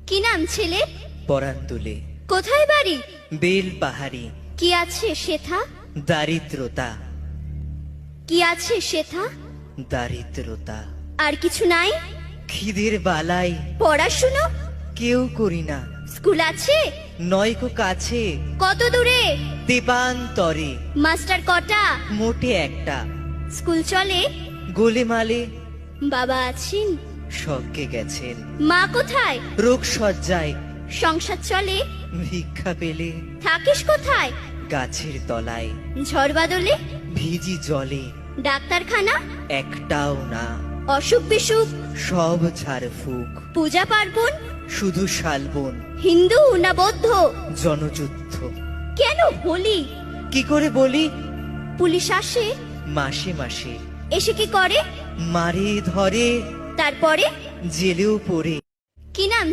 কি নাম ছেলে? পরান তুলে কোথায় বাড়ি? বেল পাহাড়ি। কি আছে সেথা? দারিদ্রতা, কি আছে সেথা? দারিদ্রতা। আর কিছু নাই? খিদের বালাই পড়াশুনো? কেউ করি না, স্কুল আছে? নয়কো কাছে কত দূরে? দেবান্তরে। মাস্টার কটা? মোটে একটা। স্কুল চলে? গোলেমালে বাবা আছেন? স্বর্গে গেছেন। মা কোথায়? রোগ সজ্জায় সংসার চলে? ভিক্ষা পেলে থাকিস কোথায়? গাছের তলায়। ঝড় বাদলে? ভিজি জলে ডাক্তারখানা? একটাও না, অসুখ বিসুখ? সব ঝাড়ফুঁক। পূজা পার্বণ? শুধু শালবন, হিন্দু না বৌদ্ধ? জনযুদ্ধ। কেন হোলি? কি করে বলি? পুলিশ আসে? মাসে মাসে এসে কি করে? মারে ধরে, তারপরে? জেলেও পড়ে। কি নাম